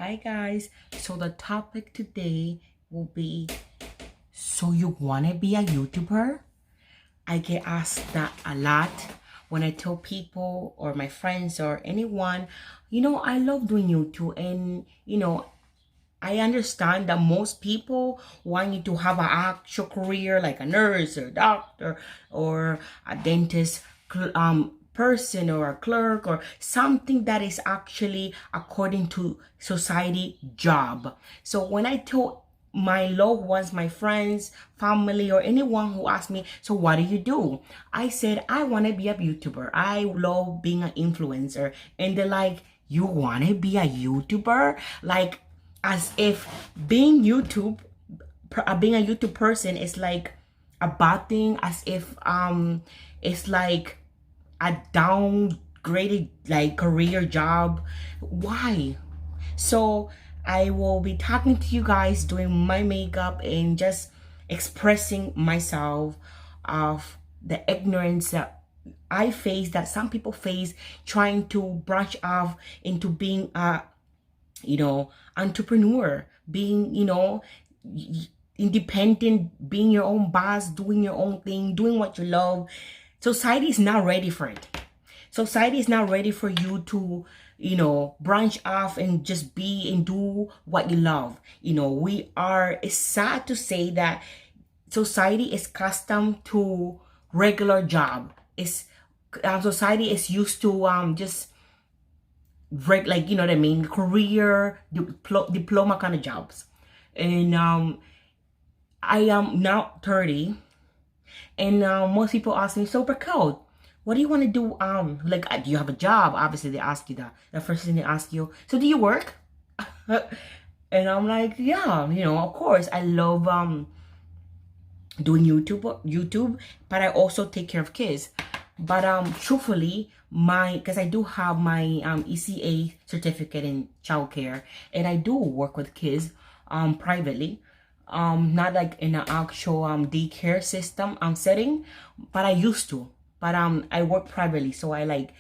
Hi guys, so the topic today will be, so you want to be a YouTuber? I get asked that a lot when I tell people or my friends or anyone, I love doing YouTube, and I understand that most people want you to have an actual career like a nurse or doctor or a dentist, person or a clerk or something that is actually according to society job. So when I tell my loved ones, my friends, family, or anyone who asks me, so what do you do? I said, I want to be a YouTuber. I love being an influencer. And they're like, you want to be a YouTuber? Like, as if being being a YouTube person is like a bad thing, as if it's like a downgraded like career job. Why? So I will be talking to you guys, doing my makeup and just expressing myself of the ignorance that I face, that some people face, trying to branch off into being a entrepreneur, being independent, being your own boss, doing your own thing, doing what you love. Society is not ready for it. Society is not ready for you to branch off and just be and do what you love. It's sad to say that society is accustomed to regular job. It's society is used to just like, you know what I mean, career diploma kind of jobs. And I am now 30, and most people ask me, so Raquel, what do you want to do? Like, do you have a job? Obviously they ask you that. The first thing they ask you, so do you work? And I'm like, yeah, of course I love doing YouTube, but I also take care of kids. But truthfully, because I do have my ECA certificate in childcare, and I do work with kids privately, not like in an actual daycare system setting, but I used to. But I work privately, so I like,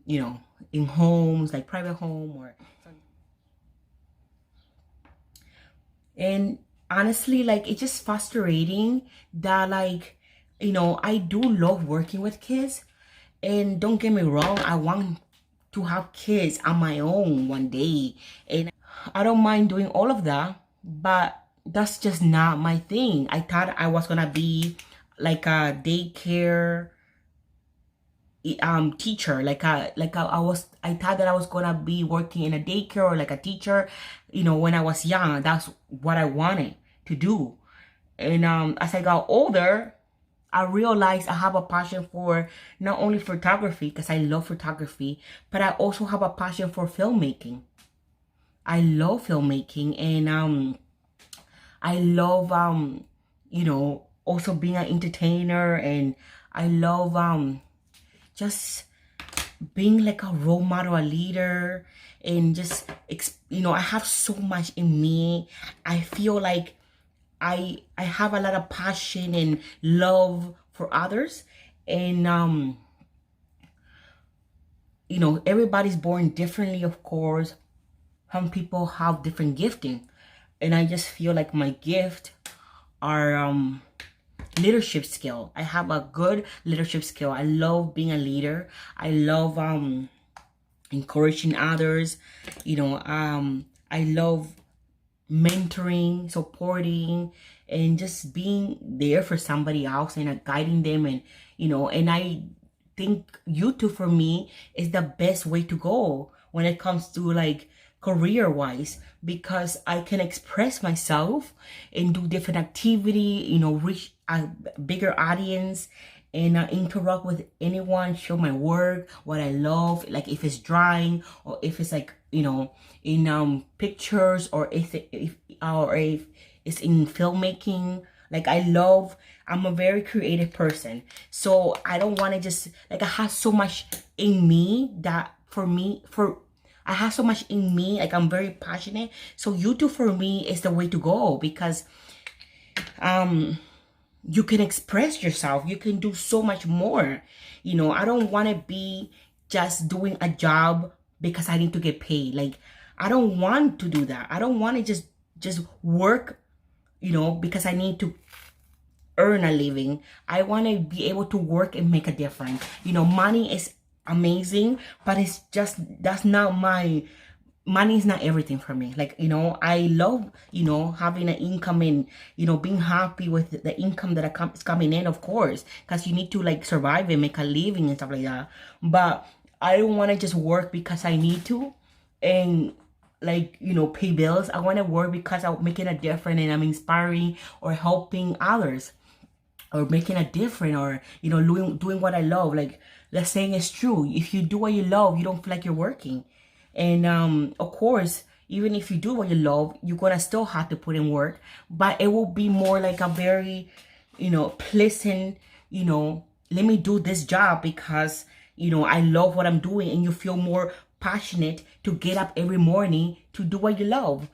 in homes, like private home or. And honestly, like, it's just frustrating that, like, I do love working with kids. And don't get me wrong, I want to have kids on my own one day. And I don't mind doing all of that, but that's just not my thing. I thought I was gonna be like a daycare teacher, I thought that I was gonna be working in a daycare or like a teacher, when I was young. That's what I wanted to do. And as I got older, I realized I have a passion for not only photography, because I love photography, but I also have a passion for filmmaking. I love filmmaking, and I love also being an entertainer, and I love just being like a role model, a leader, and just I have so much in me. I feel like I have a lot of passion and love for others. And everybody's born differently, of course. Some people have different gifting, and I just feel like my gift are leadership skill. I have a good leadership skill. I love being a leader. I love encouraging others. I love mentoring, supporting, and just being there for somebody else and guiding them. And and I think YouTube for me is the best way to go when it comes to like career wise, because I can express myself and do different activity, reach a bigger audience, and interact with anyone, show my work, what I love, like if it's drawing, or if it's like in pictures, or if it's in filmmaking. Like, I'm a very creative person, so I don't want to just like, I have so much in me that I have so much in me, like I'm very passionate. So YouTube for me is the way to go, because you can express yourself. You can do so much more. I don't want to be just doing a job because I need to get paid. Like, I don't want to do that. I don't want to just work, you know, because I need to earn a living. I want to be able to work and make a difference. You know, money is amazing, but it's just, that's not my, money is not everything for me. Like, you know, I love, you know, having an income and, you know, being happy with the income that is coming in, of course, because you need to like survive and make a living and stuff like that. But I don't want to just work because I need to and like, you know, pay bills. I want to work because I'm making a difference and I'm inspiring or helping others, or making a difference, or, you know, doing what I love. Like, the saying is true: if you do what you love, you don't feel like you're working. And of course, even if you do what you love, you're gonna still have to put in work, but it will be more like a very, you know, pleasant, you know, let me do this job because, you know, I love what I'm doing. And you feel more passionate to get up every morning to do what you love,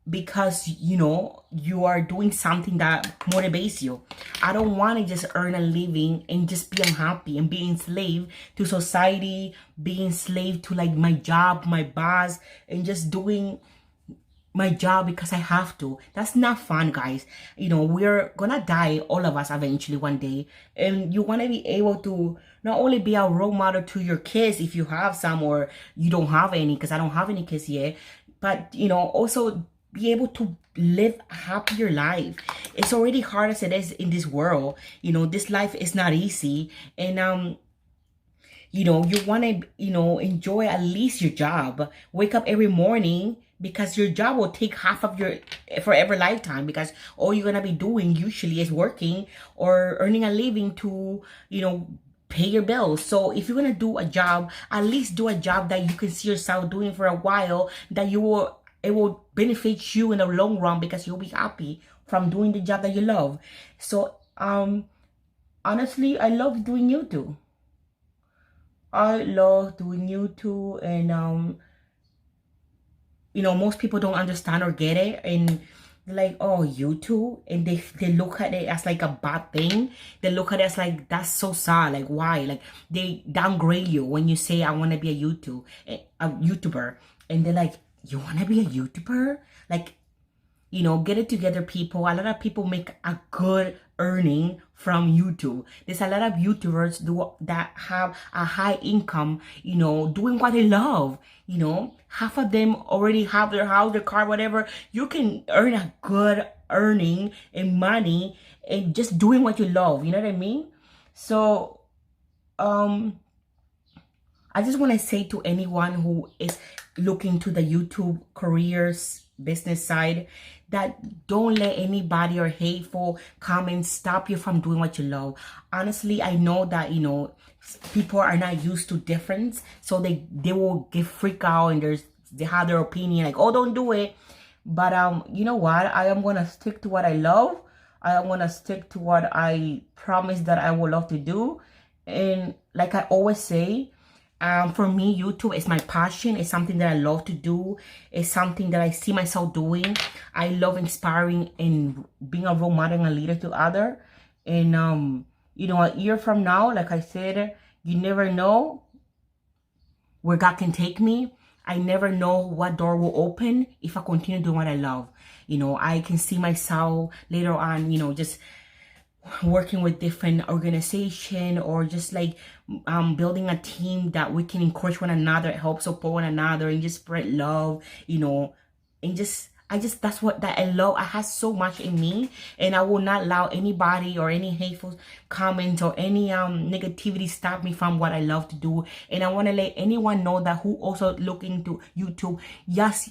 because, you know, you are doing something that motivates you. I don't want to just earn a living and just be unhappy and be enslaved to society, be enslaved to like my job, my boss, and just doing my job because I have to. That's not fun, guys. You know, we're gonna die, all of us, eventually one day. And you want to be able to not only be a role model to your kids, if you have some, or you don't have any, because I don't have any kids yet, but, you know, also be able to live a happier life. It's already hard as it is in this world. You know, this life is not easy. And you know, you want to, you know, enjoy at least your job. Wake up every morning, because your job will take half of your forever lifetime, because all you're gonna be doing usually is working or earning a living to, you know, pay your bills. So if you're gonna do a job, at least do a job that you can see yourself doing for a while, that it will benefit you in the long run, because you'll be happy from doing the job that you love. So honestly, I love doing YouTube. I love doing YouTube. And you know, most people don't understand or get it, and they're like, oh, YouTube, and they look at it as like a bad thing. They look at it as like, that's so sad. Like, why? Like, they downgrade you when you say I want to be a YouTuber, and they're like, you want to be a YouTuber? Like, you know, get it together, people. A lot of people make a good earning from YouTube. There's a lot of YouTubers that have a high income, you know, doing what they love. You know, half of them already have their house, their car, whatever. You can earn a good earning and money and just doing what you love. You know what I mean? So, I just want to say to anyone who is looking to the YouTube careers business side, that don't let anybody or hateful comments stop you from doing what you love. Honestly, I know that, you know, people are not used to difference, so they will get freaked out, and they have their opinion like, oh, don't do it. But you know what? I am gonna stick to what I love. I am gonna stick to what I promised that I would love to do. And like I always say, for me, YouTube is my passion. It's something that I love to do. It's something that I see myself doing. I love inspiring and being a role model and a leader to others. And you know, a year from now, like I said, you never know where God can take me. I never know what door will open if I continue doing what I love. You know, I can see myself later on, you know, just working with different organization, or just like building a team that we can encourage one another, help support one another, and just spread love, you know. And that's what that I love. I have so much in me, and I will not allow anybody or any hateful comments or any negativity stop me from what I love to do. And I want to let anyone know that who also look into YouTube, yes,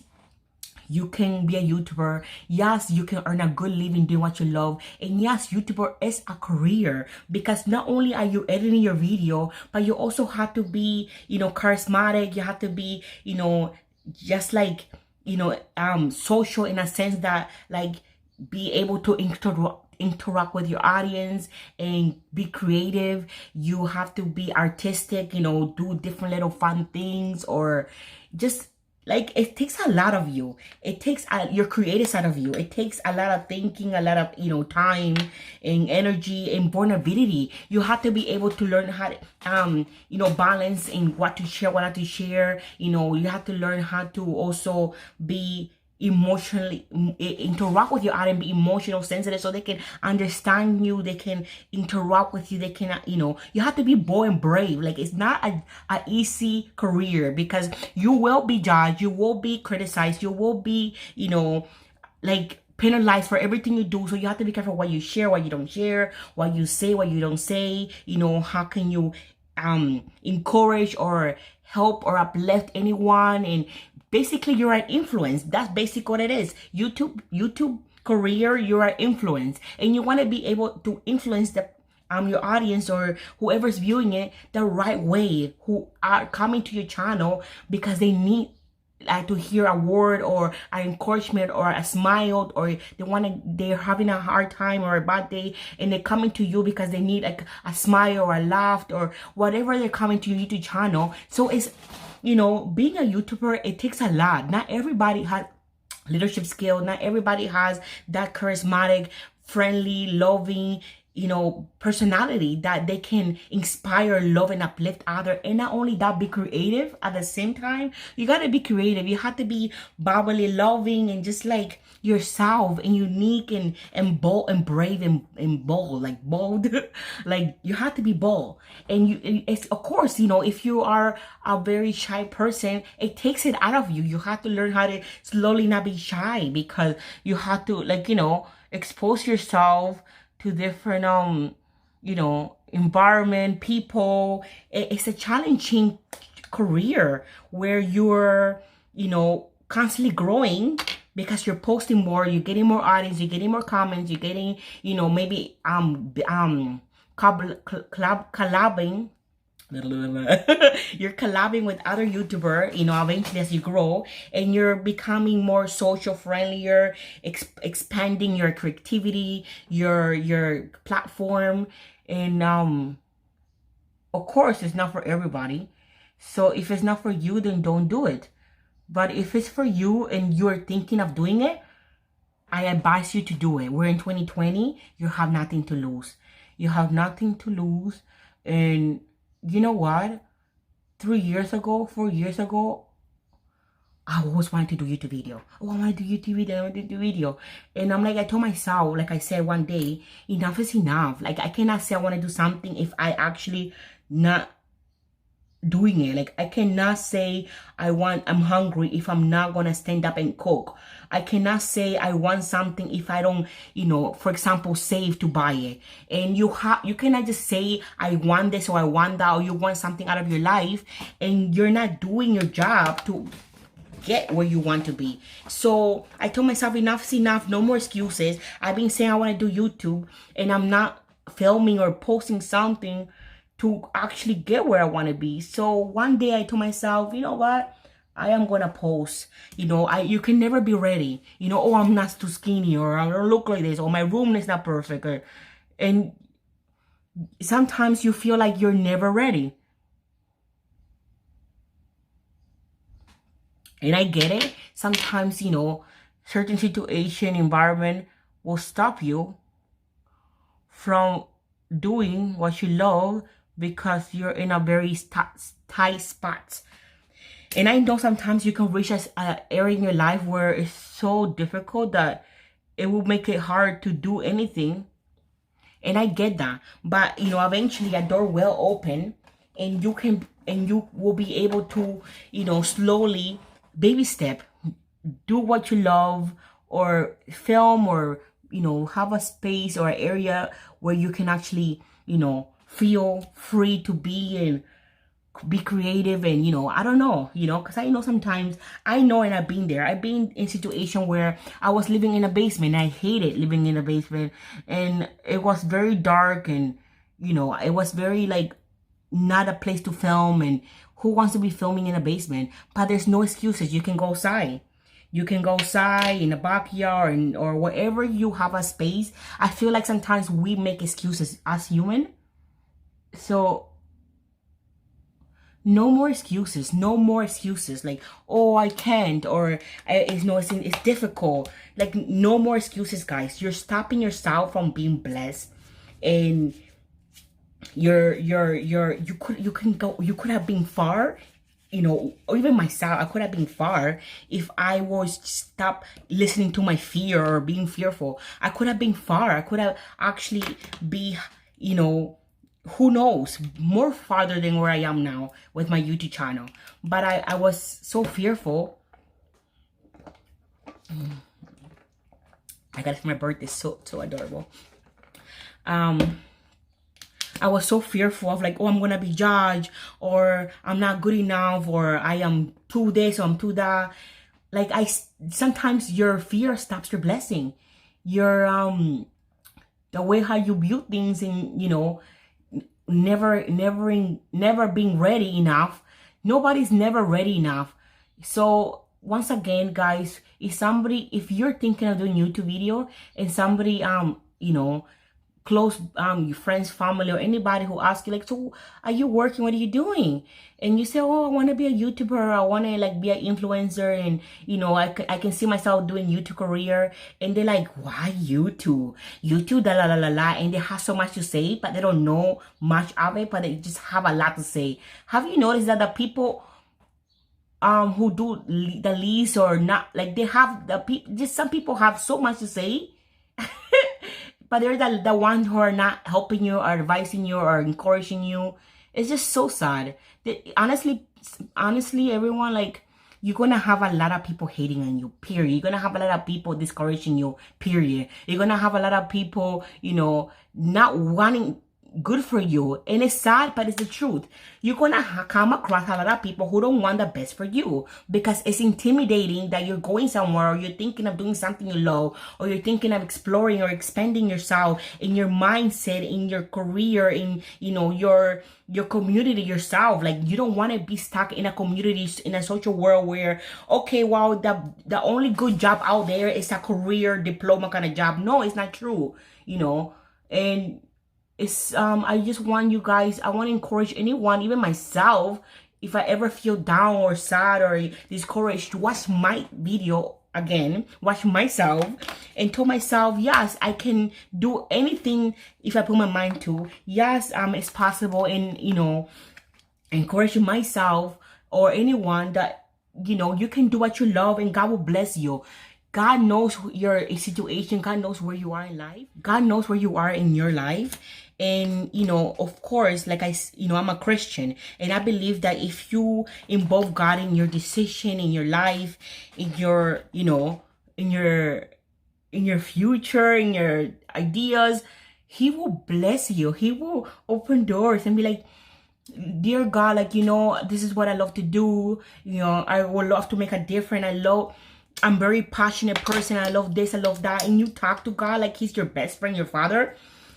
you can be a YouTuber. Yes, you can earn a good living doing what you love. And yes, YouTuber is a career, because not only are you editing your video, but you also have to be, you know, charismatic. You have to be, you know, just like, you know, social in a sense that, like, be able to interact with your audience and be creative. You have to be artistic, you know, do different little fun things, or just like, it takes a lot of you. It takes your creative side of you. It takes a lot of thinking, a lot of, you know, time and energy and vulnerability. You have to be able to learn how to you know, balance in what to share, what not to share. You know, you have to learn how to also be emotionally interact with your audience, be emotional sensitive, so they can understand you, they can interact with you, they can, you know, you have to be bold and brave. Like, it's not a easy career, because you will be judged, you will be criticized, you will be, you know, like, penalized for everything you do. So you have to be careful what you share, what you don't share, what you say, what you don't say. You know, how can you encourage or help or uplift anyone? And basically, you're an influence. That's basically what it is. YouTube career, you're an influence, and you want to be able to influence the your audience or whoever's viewing it the right way, who are coming to your channel because they need to hear a word or an encouragement or a smile, or they're having a hard time or a bad day, and they're coming to you because they need like a smile or a laugh or whatever. They're coming to your YouTube channel. So it's, you know, being a YouTuber, it takes a lot. Not everybody has leadership skill. Not everybody has that charismatic, friendly, loving, you know, personality that they can inspire, love, and uplift others. And not only that, be creative at the same time. You gotta be creative. You have to be bubbly, loving, and just like yourself, and unique, and bold, and brave, and bold. Like bold. Like, you have to be bold. And it's, of course, you know, if you are a very shy person, it takes it out of you. You have to learn how to slowly not be shy, because you have to, like, you know, expose yourself to different you know, environment, people. It's a challenging career where you're, you know, constantly growing, because you're posting more, you're getting more audience, you're getting more comments, you're getting, you know, maybe collabing. You're collabing with other YouTuber, you know, eventually as you grow, and you're becoming more social friendlier, expanding your creativity, your platform. And of course, it's not for everybody. So if it's not for you, then don't do it. But if it's for you and you're thinking of doing it, I advise you to do it. We're in 2020. You have nothing to lose. You have nothing to lose. And you know what? 3 years ago, 4 years ago, I always wanted to do YouTube video. Oh, I want to do YouTube video. I want to do video. And I'm like, I told myself, like I said one day, enough is enough. Like, I cannot say I want to do something if I actually not doing it. Like, I cannot say I'm hungry if I'm not gonna stand up and cook. I cannot say I want something if I don't, you know, for example, save to buy it. And you cannot just say I want this or I want that, or you want something out of your life, and you're not doing your job to get where you want to be. So I told myself, enough is enough. No more excuses. I've been saying I want to do YouTube, and I'm not filming or posting something to actually get where I want to be. So one day I told myself, you know what? I am going to post. You know, you can never be ready. You know, oh, I'm not too skinny, or I don't look like this, or my room is not perfect. And sometimes you feel like you're never ready. And I get it. Sometimes, you know, certain situation, environment will stop you from doing what you love, because you're in a very tight spot. And I know sometimes you can reach an area in your life where it's so difficult that it will make it hard to do anything. And I get that. But, you know, eventually a door will open, and you will be able to, you know, slowly, baby step, do what you love, or film, or, you know, have a space or an area where you can actually, you know, feel free to be and be creative. And, you know, I don't know, you know, because I know sometimes, I know, and I've been there. I've been in a situation where I was living in a basement. I hated living in a basement, and it was very dark, and, you know, it was very like not a place to film. And who wants to be filming in a basement? But there's no excuses. You can go outside. You can go outside in the backyard, or wherever you have a space. I feel like sometimes we make excuses as human. So No more excuses. No more excuses. Like, oh, I can't, or it's difficult. Like, no more excuses, guys. You're stopping yourself from being blessed, and you could have been far, or even myself, I could have been far if I was stop listening to my fear or being fearful. I could have been far. I could have actually be, who knows, more farther than where I am now with my YouTube channel. But I was so fearful. I got my birthday, so adorable. I was so fearful of like, oh, I'm gonna be judged, or I'm not good enough, or I am too this, or I'm too that. Like, sometimes your fear stops your blessing. Your the way how you view things, and never being ready enough. Nobody's never ready enough. So once again, guys, if you're thinking of doing YouTube video, and somebody close your friends, family, or anybody who asks you like, so are you working, what are you doing? And you say, oh, I want to be a YouTuber, I want to like be an influencer, and I can see myself doing YouTube career. And they're like, why YouTube da la la la la, and they have so much to say, but they don't know much of it, but they just have a lot to say. Have you noticed that the people who do the least, or not, like, they have just some people have so much to say, but they're the ones who are not helping you, or advising you, or encouraging you. It's just so sad. Honestly, everyone, like, you're gonna have a lot of people hating on you, period. You're gonna have a lot of people discouraging you, period. You're gonna have a lot of people, not wanting good for you. And it's sad, but it's the truth. You're gonna come across a lot of people who don't want the best for you, because it's intimidating that you're going somewhere, or you're thinking of doing something you love, or you're thinking of exploring or expanding yourself in your mindset, in your career, in your community, yourself. Like, you don't want to be stuck in a community, in a social world where, okay, well, the only good job out there is a career diploma kind of job. No, it's not true. And it's I just want you guys, I want to encourage anyone, even myself, if I ever feel down or sad or discouraged, to watch my video again, watch myself, and tell myself, yes, I can do anything if I put my mind to. Yes, it's possible. And encouraging myself, or anyone, that you can do what you love, and God will bless you. God knows your situation. God knows where you are in life. God knows where you are in your life. And, of course, like I'm a Christian, and I believe that if you involve God in your decision, in your life, in your, in your future, in your ideas, He will bless you. He will open doors and be like, dear God, like, this is what I love to do. I would love to make a difference. I'm very passionate person. I love this, I love that. And you talk to God like He's your best friend, your father.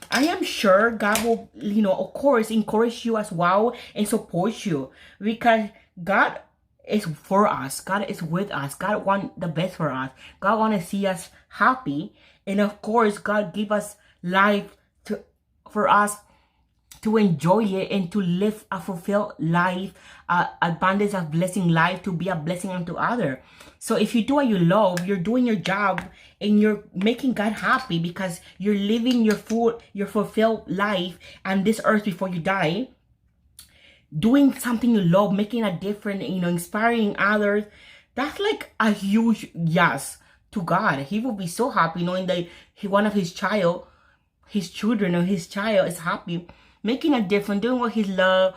I am sure God will, of course, encourage you as well and support you, because God is for us. God is with us. God wants the best for us. God wants to see us happy. And of course, God give us life for us to enjoy it, and to live a fulfilled life, abundance of blessing life, to be a blessing unto others. So if you do what you love, you're doing your job, and you're making God happy, because you're living your fulfilled life on this earth before you die, doing something you love, making a difference, inspiring others. That's like a huge yes to God. He will be so happy knowing that one of his children, or his child is happy, making a difference, doing what he loves,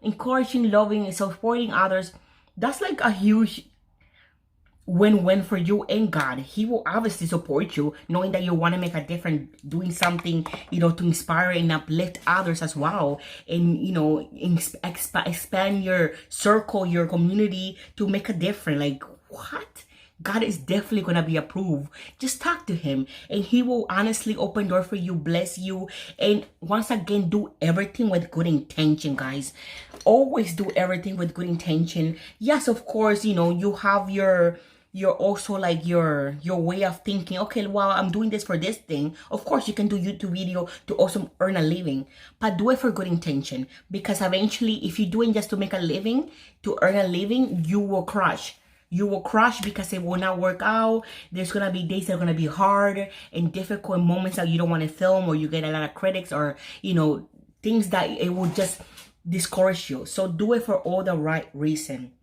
encouraging, loving, and supporting others. That's like a huge win-win for you and God. He will obviously support you, knowing that you want to make a difference, doing something, to inspire and uplift others as well. And, expand your circle, your community, to make a difference. Like, what? God is definitely going to be approved. Just talk to Him, and He will honestly open door for you, bless you. And once again, do everything with good intention, guys. Always do everything with good intention. Yes, of course, you have your you're also like your way of thinking, okay, well, I'm doing this for this thing. Of course you can do YouTube video to also earn a living, but do it for good intention, because eventually if you're doing just to make a living, to earn a living, you will crush. You will crush because it will not work out. There's gonna be days that are gonna be hard and difficult, moments that you don't want to film, or you get a lot of critics, or you know, things that it will just discourage you. So do it for all the right reason,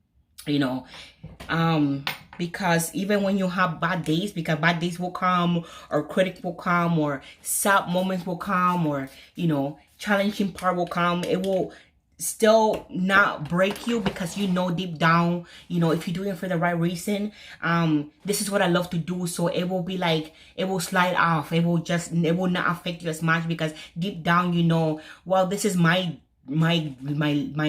you know, because even when you have bad days, because bad days will come, or critics will come, or sad moments will come, or you know, challenging part will come, it will still not break you, because you know deep down, you know, if you're doing it for the right reason, this is what I love to do. So it will be like, it will slide off, it will not affect you as much, because deep down you know, well, this is my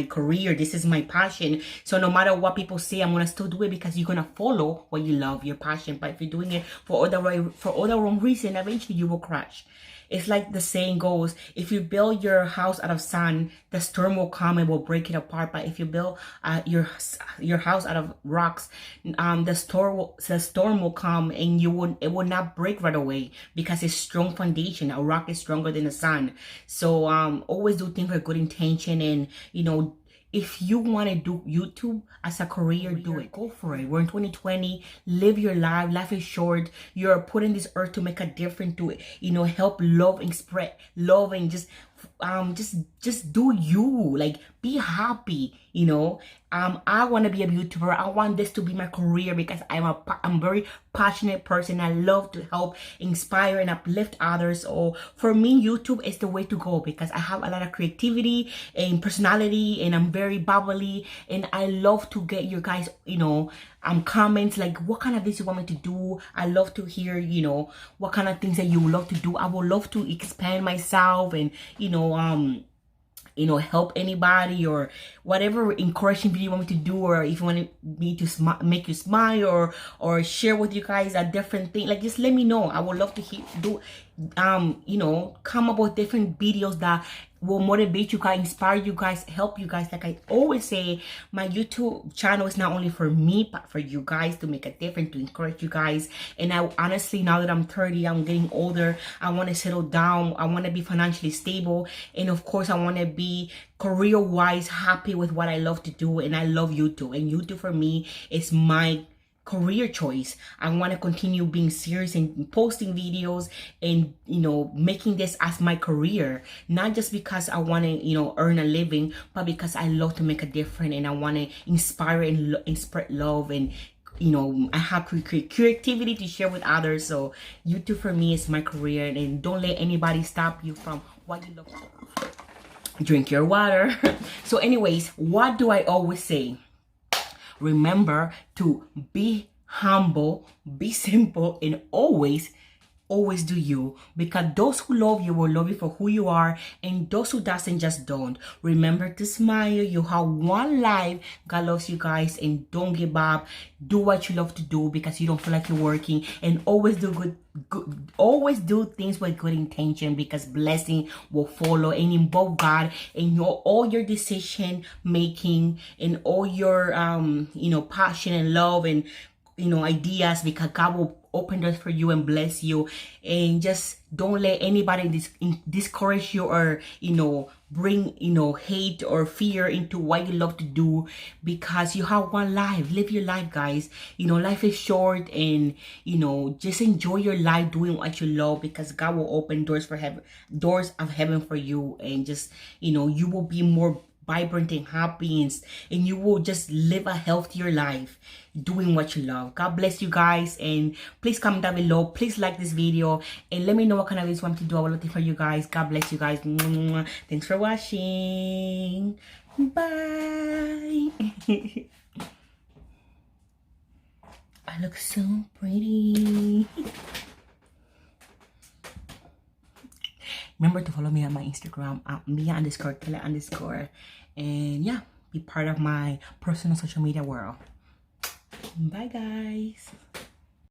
career, this is my passion. So no matter what people say, I'm gonna still do it, because you're gonna follow what you love, your passion. But if you're doing it for all the wrong reason, eventually you will crash. It's like the saying goes, if you build your house out of sand, the storm will come and will break it apart. But if you build your house out of rocks, the storm will come and it will not break right away, because it's strong foundation. A rock is stronger than the sun. So always do things with good intention, and you know, if you want to do YouTube as a career, do it. Go for it. We're in 2020. Live your life. Life is short. You're put in this earth to make a difference, to, you know, help love and spread love, and just do you. Like, be happy, you know. I want to be a YouTuber. I want this to be my career, because I'm a very passionate person. I love to help inspire and uplift others. So for me, YouTube is the way to go, because I have a lot of creativity and personality, and I'm very bubbly, and I love to get your guys, you know, comments like, what kind of this you want me to do. I love to hear, you know, what kind of things that you would love to do. I would love to expand myself, and you know, help anybody, or whatever encouraging video you want me to do, or if you want me to make you smile, or share with you guys a different thing, like, just let me know. I would love to you know, come up with different videos that will motivate you guys, inspire you guys, help you guys. Like I always say, my YouTube channel is not only for me, but for you guys, to make a difference, to encourage you guys. And I honestly, now that I'm 30, I'm getting older, I want to settle down, I want to be financially stable, and of course I want to be career wise happy with what I love to do. And I love YouTube, and YouTube for me is my career choice. I want to continue being serious and posting videos, and you know, making this as my career, not just because I want to, you know, earn a living, but because I love to make a difference, and I want to inspire and spread love, and you know, I have creativity to share with others. So YouTube for me is my career, and don't let anybody stop you from what you love. Drink your water. So anyways, what do I always say? Remember to be humble, be simple, and always do you, because those who love you will love you for who you are, and those who doesn't, just don't. Remember to smile. You have one life. God loves you guys, and don't give up. Do what you love to do, because you don't feel like you're working, and always do always do things with good intention, because blessing will follow, and involve God in all your decision making, and all your you know, passion and love, and you know, ideas, because God will open doors for you and bless you. And just don't let anybody discourage you, or you know, bring, you know, hate or fear into what you love to do, because you have one life. Live your life, guys. You know, life is short, and you know, just enjoy your life doing what you love, because God will open doors of heaven for you. And just, you know, you will be more vibrant and happy, and you will just live a healthier life doing what you love. God bless you guys, and please comment down below. Please like this video, and let me know what kind of videos you want to do. I will look for you guys. God bless you guys. Thanks for watching. Bye. I look so pretty. Remember to follow me on my Instagram at Mia_Killer_. And yeah, be part of my personal social media world. Bye guys.